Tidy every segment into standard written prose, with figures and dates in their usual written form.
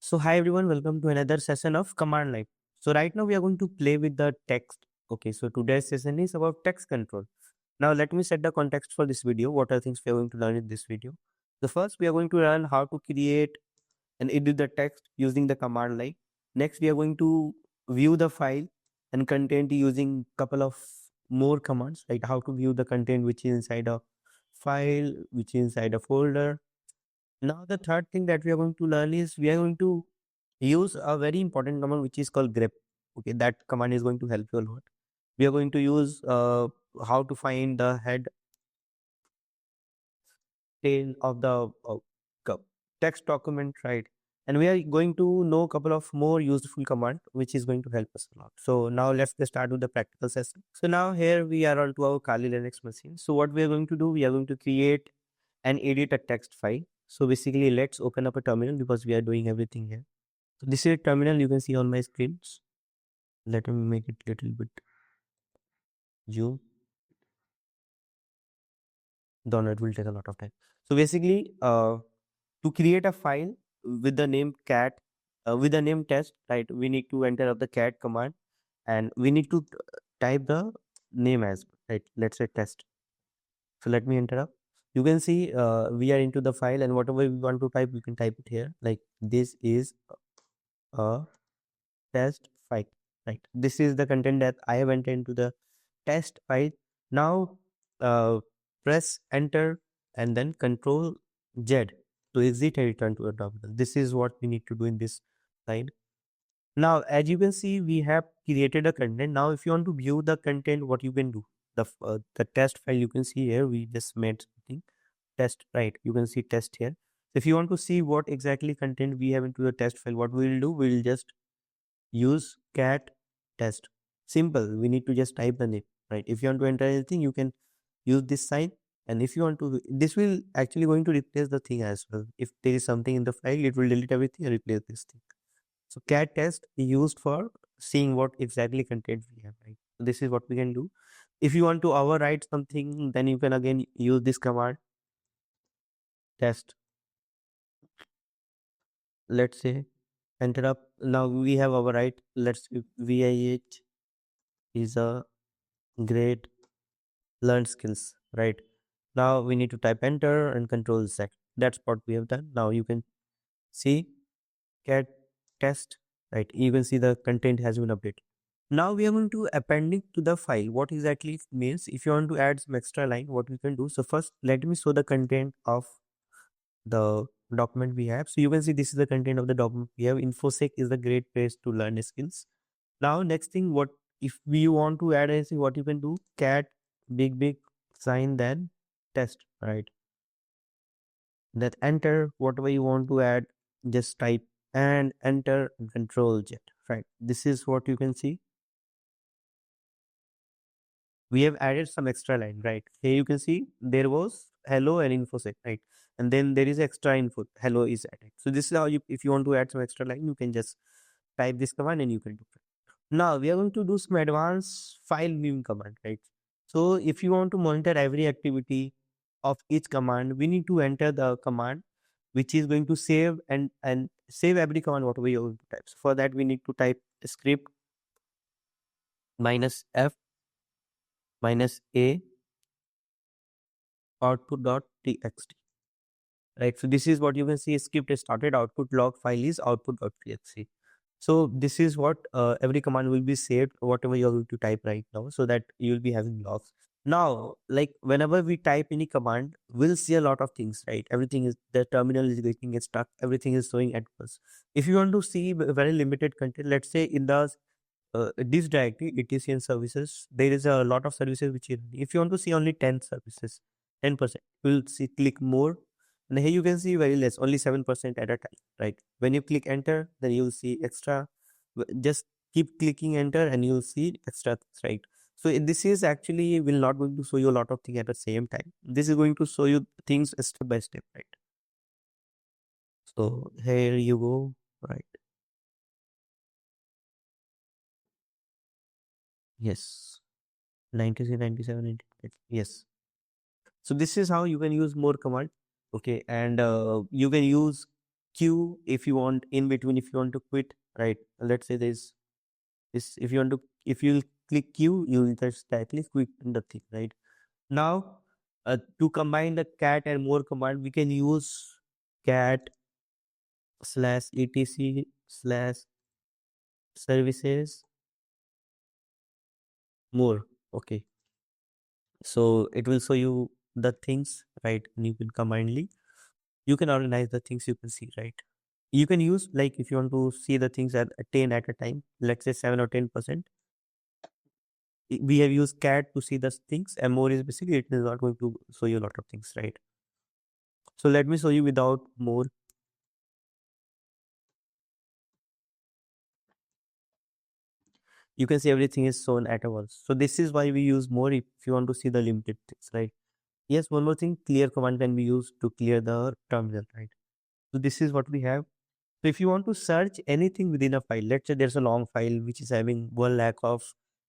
So hi everyone, welcome to another session of Command Line. So right now we are going to play with the text. Okay, so today's session is about text control. Now let me set the context for this video. What are things we are going to learn in this video? The first we are going to learn how to create and edit the text using the command line. Next we are going to view the file and content using couple of more commands, like how to view the content which is inside a file, which is inside a folder. Now the third thing that we are going to learn is we are going to use a very important command which is called grep. Okay, that command is going to help you a lot. We are going to use how to find the head tail of the co- text document, right? And we are going to know a couple of more useful command which is going to help us a lot. So now let's get start with the practical session. So now here we are onto our Kali Linux machine. So what we are going to do, we are going to create and edit a text file. So basically let's open up a terminal because we are doing everything here. So this is a terminal you can see on my screens. Let me make it little bit zoom. Then it will take a lot of time. So basically, to create a file with the name cat, with the name test, right? We need to enter up the cat command, and we need to type the name as well, right. Let's say test. So let me enter up. You can see we are into the file, and whatever we want to type, we can type it here. Like this is a test file, right? This is the content that I have entered into the test file. Now press enter and then control Z to exit and return to a terminal. This is what we need to do in this line. Now as you can see, we have created a content. Now if you want to view the content, what you can do, the test file you can see here, we just made something test, right? You can see test here. So if you want to see what exactly content we have into the test file, what we will do, we will just use cat test. Simple. We need to just type the name, right? If you want to enter anything, you can use this sign. And if you want to, this will actually going to replace the thing as well. If there is something in the file, it will delete everything and replace this thing. So cat test is used for seeing what exactly content we have, right? So this is what we can do. If you want to overwrite something, then you can again use this command test. Let's say enter up. Now we have overwrite. Let's VIEH is a great learned skills, right? Now we need to type enter and control Z. That's what we have done. Now you can see cat test, right? You can see the content has been updated. Now we are going to appending to the file. What exactly it means? If you want to add some extra line, what we can do. So first, let me show the content of the document we have. So you can see this is the content of the document we have. Infosec is a great place to learn skills. Now next thing, what if we want to add anything, what you can do, cat big sign then test, right? That enter whatever you want to add, just type and enter and control Z, right? This is what you can see. We have added some extra line, right? Here you can see there was hello and infosec, right? And then there is extra info, hello is added. So this is how you, if you want to add some extra line, you can just type this command and you can do it. Now we are going to do some advanced file viewing command, right? So if you want to monitor every activity of each command, we need to enter the command which is going to save and save every command whatever you're going to type. So for that we need to type script -f -a output.txt, right? So this is what you can see, script is started, output log file is output.txt. So this is what every command will be saved, whatever you're going to type right now, so that you'll be having logs. Now, like whenever we type any command, we'll see a lot of things, right? Everything is, the terminal is getting stuck, everything is showing at once. If you want to see very limited content, let's say in the this directory, etc and services, there is a lot of services which you, if you want to see only 10 services, 10%, you'll see click more, and here you can see very less, only 7% at a time, right? When you click enter, then you'll see extra. Just keep clicking enter and you'll see extra things, right? So this is actually will not going to show you a lot of things at the same time. This is going to show you things step by step, right? So here you go, right? Yes, 93, 97, 98. Yes. So this is how you can use more command. Okay, and you can use Q if you want, in between if you want to quit, right? Let's say there's this, if you want to, if you click Q, you will just directly quit the thing, right? Now, to combine the cat and more command, we can use cat slash etc slash services more. Okay, so it will show you the things, right? And you can commandly, you can organize the things, you can see, right? You can use, like, if you want to see the things at 10 at a time, let's say 7 or 10%, we have used cat to see the things, and more is basically it is not going to show you a lot of things, right? So let me show you without more. You can see everything is shown at once. So this is why we use more if you want to see the limited things, right? Yes, one more thing, clear command can be used to clear the terminal, right? So this is what we have. So if you want to search anything within a file, let's say there's a long file which is having 1 lakh of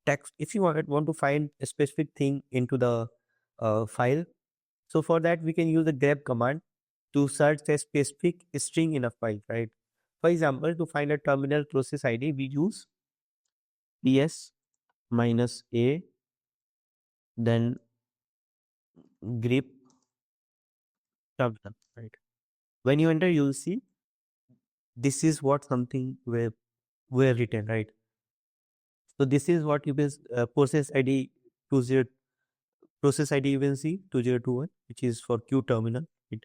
text. If you want to find a specific thing into the file, so for that we can use the grep command to search a specific string in a file, right? For example, to find a terminal process ID, we use ps minus a, then grep terminal, right? When you enter, you'll see this is what something were written, right? So this is what you can process ID 20, process ID you can see 2021, which is for Q terminal, right?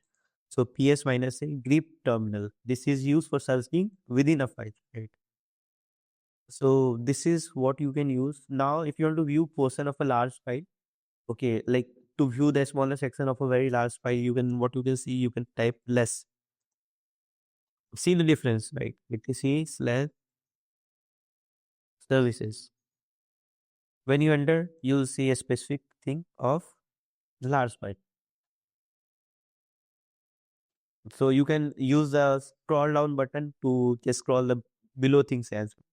So PS minus a grep terminal. This is used for searching within a file, right? So this is what you can use. Now, if you want to view portion of a large file, okay, like to view the smaller section of a very large file, you can, what you can see, you can type less. See the difference, right? etc slash services. When you enter, you'll see a specific thing of the large file. So you can use the scroll down button to just scroll the below things as well.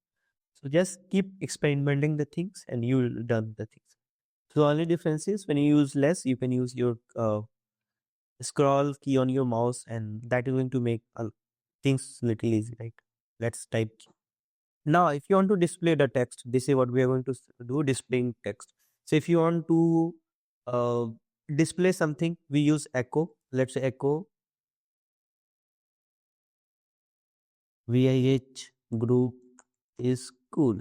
So just keep experimenting the things and you'll done the things. So the only difference is when you use less, you can use your scroll key on your mouse, and that is going to make things little easy, right? Let's type. Now, if you want to display the text, this is what we are going to do, displaying text. So if you want to uh, display something, we use echo. Let's say echo VIH group is cool.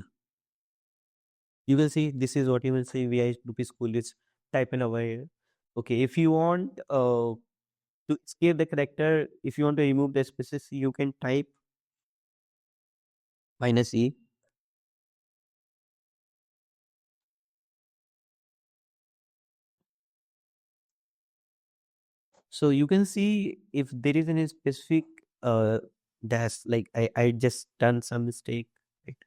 You will see, this is what you will see, VIH group is cool. It's type in over here. Okay, if you want to escape the character, if you want to remove the spaces, you can type -e. So you can see if there is any specific dash, like I just done some mistake, right?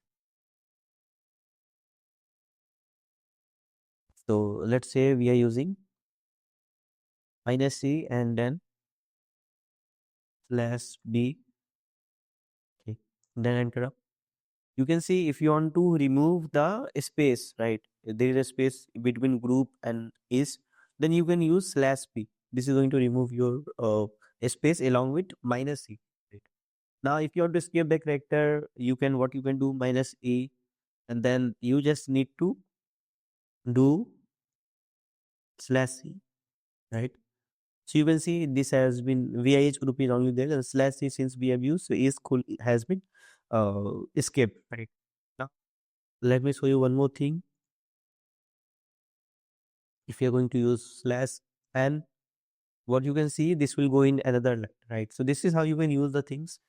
So let's say we are using -e and then /b. Okay, then enter up. You can see if you want to remove the space, right? If there is a space between group and is, then you can use /p. This is going to remove your space along with -e. Right? Now, if you want to escape the character, you can, what you can do, -e, and then you just need to do /c, right? So you can see this has been VIH group is only there, and /c, since we have used, so is cool has been escaped, right? Now let me show you one more thing. If you're going to use /n, what you can see, this will go in another line, right? So this is how you can use the things.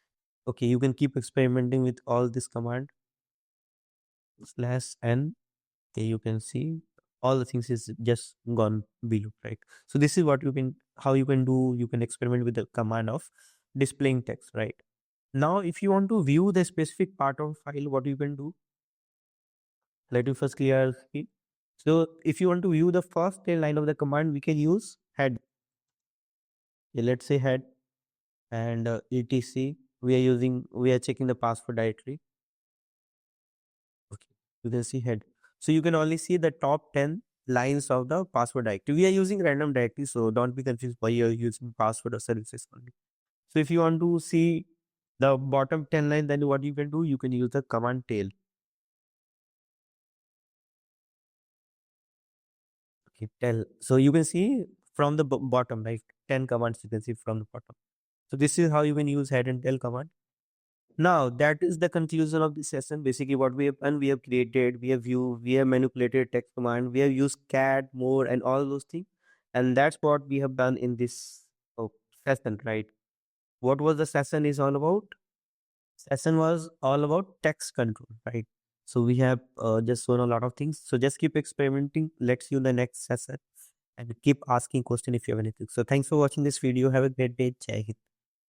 Okay, you can keep experimenting with all this command /n. Okay, you can see all the things is just gone below, right? So this is what you can, how you can do, you can experiment with the command of displaying text, right? Now, if you want to view the specific part of file, what you can do, let me first clear screen. So if you want to view the first line of the command, we can use head. Okay, let's say head and etc. We are checking the password directory. Okay, you can see head. So you can only see the top 10 lines of the password directory. We are using random directory, so don't be confused why you're using password or services only. So if you want to see the bottom 10 line, then what you can do, you can use the command tail. Okay, tail. So you can see from the bottom, right? 10 commands you can see from the bottom. So this is how you can use head and tail command. Now that is the conclusion of this session. Basically, what we have done, we have created, we have viewed, we have manipulated text command, we have used cat, more, and all those things, and that's what we have done in this session, right? What was the session is all about? Session was all about text control, right? So we have just shown a lot of things. So just keep experimenting. Let's see you in the next session and keep asking question if you have anything. So thanks for watching this video. Have a great day. Jai Hind.